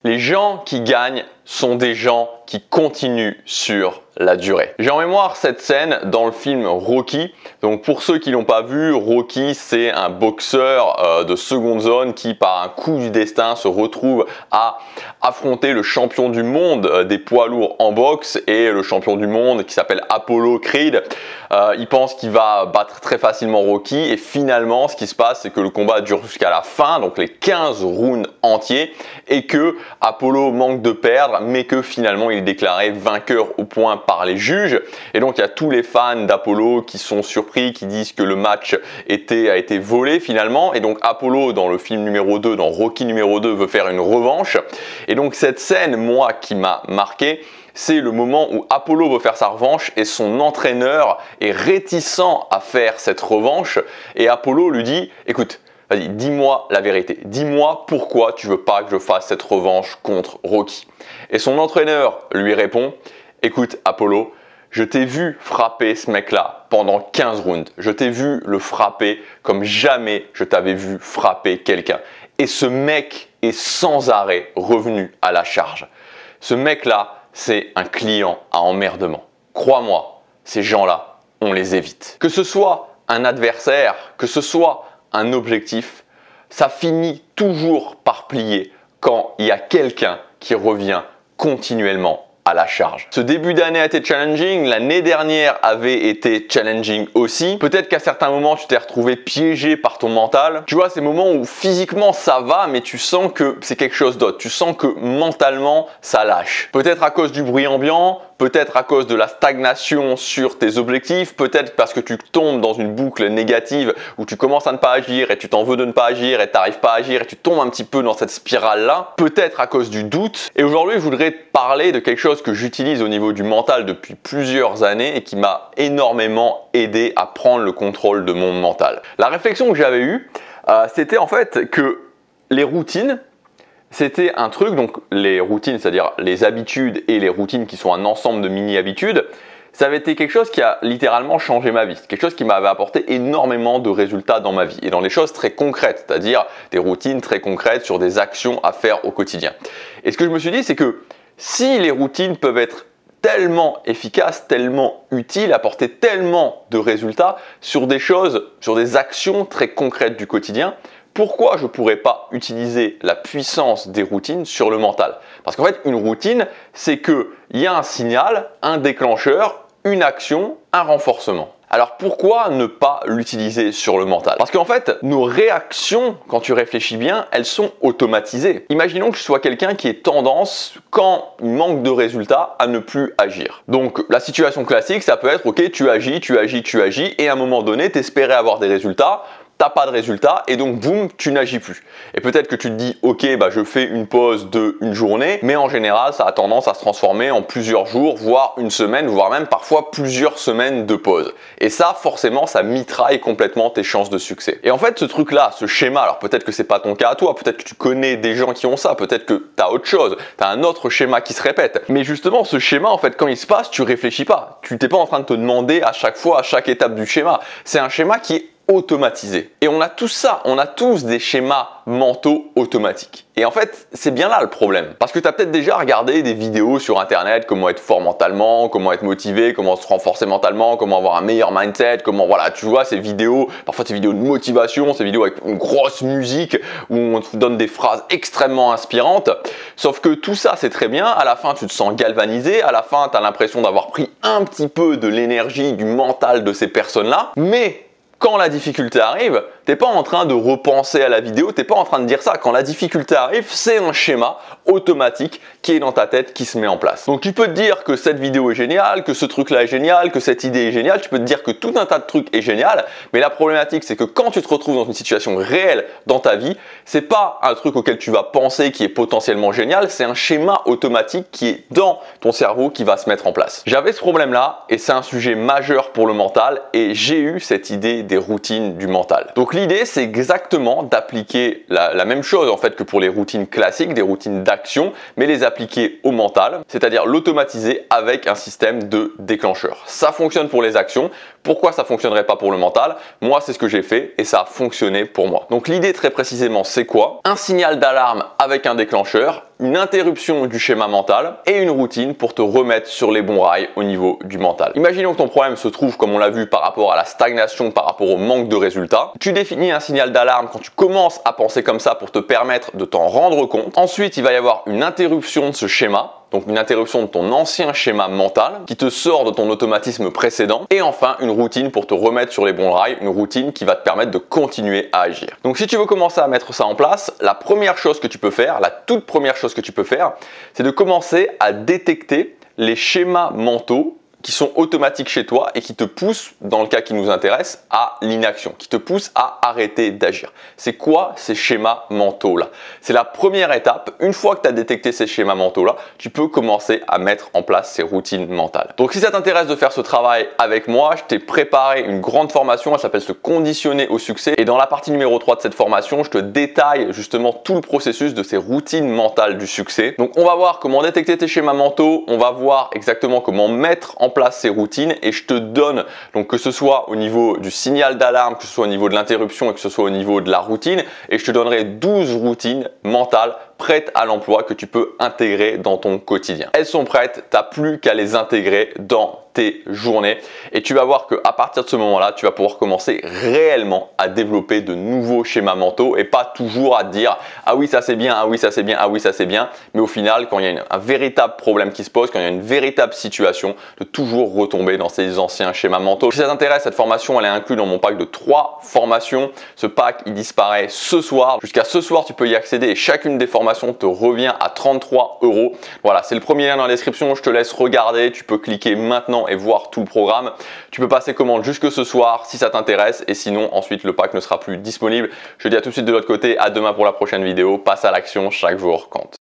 Les gens qui gagnent sont des gens qui continuent sur la durée. J'ai en mémoire cette scène dans le film Rocky. Donc pour ceux qui l'ont pas vu, Rocky c'est un boxeur de seconde zone qui par un coup du destin se retrouve à affronter le champion du monde des poids lourds en boxe et le champion du monde qui s'appelle Apollo Creed. Il pense qu'il va battre très facilement Rocky et finalement ce qui se passe c'est que le combat dure jusqu'à la fin, donc les 15 rounds entiers, et que Apollo manque de perdre mais que finalement il est déclaré vainqueur au point par les juges. Et donc il y a tous les fans d'Apollo qui sont surpris, qui disent que le match a été volé finalement. Et donc Apollo dans le film numéro 2, dans Rocky numéro 2, veut faire une revanche. Et donc cette scène, moi, qui m'a marqué, c'est le moment où Apollo veut faire sa revanche et son entraîneur est réticent à faire cette revanche. Et Apollo lui dit, écoute, vas-y, dis-moi la vérité. Dis-moi pourquoi tu veux pas que je fasse cette revanche contre Rocky. Et son entraîneur lui répond, écoute Apollo, je t'ai vu frapper ce mec-là pendant 15 rounds. Je t'ai vu le frapper comme jamais je t'avais vu frapper quelqu'un. Et ce mec est sans arrêt revenu à la charge. Ce mec-là, c'est un client à emmerdement. Crois-moi, ces gens-là, on les évite. Que ce soit un adversaire, que ce soit un objectif, ça finit toujours par plier quand il y a quelqu'un qui revient continuellement à la charge. Ce début d'année a été challenging, l'année dernière avait été challenging aussi. Peut-être qu'à certains moments tu t'es retrouvé piégé par ton mental. Tu vois, ces moments où physiquement ça va mais tu sens que c'est quelque chose d'autre. Tu sens que mentalement ça lâche. Peut-être à cause du bruit ambiant, peut-être à cause de la stagnation sur tes objectifs, peut-être parce que tu tombes dans une boucle négative où tu commences à ne pas agir et tu t'en veux de ne pas agir et tu n'arrives pas à agir et tu tombes un petit peu dans cette spirale-là. Peut-être à cause du doute. Et aujourd'hui, je voudrais te parler de quelque chose que j'utilise au niveau du mental depuis plusieurs années et qui m'a énormément aidé à prendre le contrôle de mon mental. La réflexion que j'avais eue, c'était en fait que les routines, c'était un truc, donc les routines, c'est-à-dire les habitudes et les routines qui sont un ensemble de mini-habitudes, ça avait été quelque chose qui a littéralement changé ma vie. C'est quelque chose qui m'avait apporté énormément de résultats dans ma vie et dans des choses très concrètes, c'est-à-dire des routines très concrètes sur des actions à faire au quotidien. Et ce que je me suis dit, c'est que si les routines peuvent être tellement efficaces, tellement utiles, apporter tellement de résultats sur des choses, sur des actions très concrètes du quotidien, pourquoi je ne pourrais pas utiliser la puissance des routines sur le mental? Parce qu'en fait, une routine, c'est qu'il y a un signal, un déclencheur, une action, un renforcement. Alors pourquoi ne pas l'utiliser sur le mental? Parce qu'en fait, nos réactions, quand tu réfléchis bien, elles sont automatisées. Imaginons que je sois quelqu'un qui ait tendance, quand il manque de résultats, à ne plus agir. Donc la situation classique, ça peut être, ok, tu agis, et à un moment donné, tu espérais avoir des résultats, t'as pas de résultat et donc boum, tu n'agis plus. Et peut-être que tu te dis ok, bah je fais une pause de une journée, mais en général ça a tendance à se transformer en plusieurs jours, voire une semaine, voire même parfois plusieurs semaines de pause. Et ça forcément ça mitraille complètement tes chances de succès. Et en fait ce truc là, ce schéma, alors peut-être que c'est pas ton cas à toi, peut-être que tu connais des gens qui ont ça, peut-être que tu as autre chose, tu as un autre schéma qui se répète. Mais justement ce schéma en fait quand il se passe, tu réfléchis pas. Tu t'es pas en train de te demander à chaque fois, à chaque étape du schéma. C'est un schéma qui est automatisé. Et on a tous ça, on a tous des schémas mentaux automatiques. Et en fait, c'est bien là le problème. Parce que tu as peut-être déjà regardé des vidéos sur internet, comment être fort mentalement, comment être motivé, comment se renforcer mentalement, comment avoir un meilleur mindset, comment, voilà, tu vois, ces vidéos, parfois ces vidéos de motivation, ces vidéos avec une grosse musique où on te donne des phrases extrêmement inspirantes. Sauf que tout ça, c'est très bien. À la fin, tu te sens galvanisé. À la fin, tu as l'impression d'avoir pris un petit peu de l'énergie, du mental de ces personnes-là. Mais quand la difficulté arrive, t'es pas en train de repenser à la vidéo, t'es pas en train de dire ça. Quand la difficulté arrive, c'est un schéma automatique qui est dans ta tête, qui se met en place. Donc tu peux te dire que cette vidéo est géniale, que ce truc-là est génial, que cette idée est géniale, tu peux te dire que tout un tas de trucs est génial, mais la problématique c'est que quand tu te retrouves dans une situation réelle dans ta vie, c'est pas un truc auquel tu vas penser qui est potentiellement génial, c'est un schéma automatique qui est dans ton cerveau qui va se mettre en place. J'avais ce problème-là et c'est un sujet majeur pour le mental et j'ai eu cette idée des routines du mental. Donc l'idée c'est exactement d'appliquer la même chose en fait que pour les routines classiques, des routines d'action, mais les appliquer au mental, c'est-à-dire l'automatiser avec un système de déclencheur. Ça fonctionne pour les actions. Pourquoi ça fonctionnerait pas pour le mental? Moi, c'est ce que j'ai fait et ça a fonctionné pour moi. Donc l'idée très précisément, c'est quoi? Un signal d'alarme avec un déclencheur, une interruption du schéma mental et une routine pour te remettre sur les bons rails au niveau du mental. Imaginons que ton problème se trouve, comme on l'a vu, par rapport à la stagnation, par rapport au manque de résultats. Tu définis un signal d'alarme quand tu commences à penser comme ça pour te permettre de t'en rendre compte. Ensuite, il va y avoir une interruption de ce schéma. Donc une interruption de ton ancien schéma mental qui te sort de ton automatisme précédent. Et enfin, une routine pour te remettre sur les bons rails, une routine qui va te permettre de continuer à agir. Donc si tu veux commencer à mettre ça en place, la première chose que tu peux faire, la toute première chose que tu peux faire, c'est de commencer à détecter les schémas mentaux qui sont automatiques chez toi et qui te poussent, dans le cas qui nous intéresse, à l'inaction, qui te poussent à arrêter d'agir. C'est quoi ces schémas mentaux-là? C'est la première étape. Une fois que tu as détecté ces schémas mentaux-là, tu peux commencer à mettre en place ces routines mentales. Donc si ça t'intéresse de faire ce travail avec moi, je t'ai préparé une grande formation, elle s'appelle Se conditionner au succès. Et dans la partie numéro 3 de cette formation, je te détaille justement tout le processus de ces routines mentales du succès. Donc on va voir comment détecter tes schémas mentaux, on va voir exactement comment mettre en place ces routines et je te donne, donc que ce soit au niveau du signal d'alarme, que ce soit au niveau de l'interruption et que ce soit au niveau de la routine, et je te donnerai 12 routines mentales prêtes à l'emploi que tu peux intégrer dans ton quotidien. Elles sont prêtes, tu n'as plus qu'à les intégrer dans tes journées et tu vas voir qu'à partir de ce moment-là, tu vas pouvoir commencer réellement à développer de nouveaux schémas mentaux et pas toujours à te dire ah oui ça c'est bien, ah oui ça c'est bien, ah oui ça c'est bien, mais au final quand il y a un véritable problème qui se pose, quand il y a une véritable situation, de toujours retomber dans ces anciens schémas mentaux. Si ça t'intéresse, cette formation elle est inclue dans mon pack de 3 formations. Ce pack il disparaît ce soir. Jusqu'à ce soir tu peux y accéder et chacune des formations te revient à 33 €. Voilà, c'est le premier lien dans la description, je te laisse regarder, tu peux cliquer maintenant et voir tout le programme. Tu peux passer commande jusque ce soir si ça t'intéresse et sinon ensuite le pack ne sera plus disponible. Je te dis à tout de suite de l'autre côté, à demain pour la prochaine vidéo. Passe à l'action, chaque jour compte.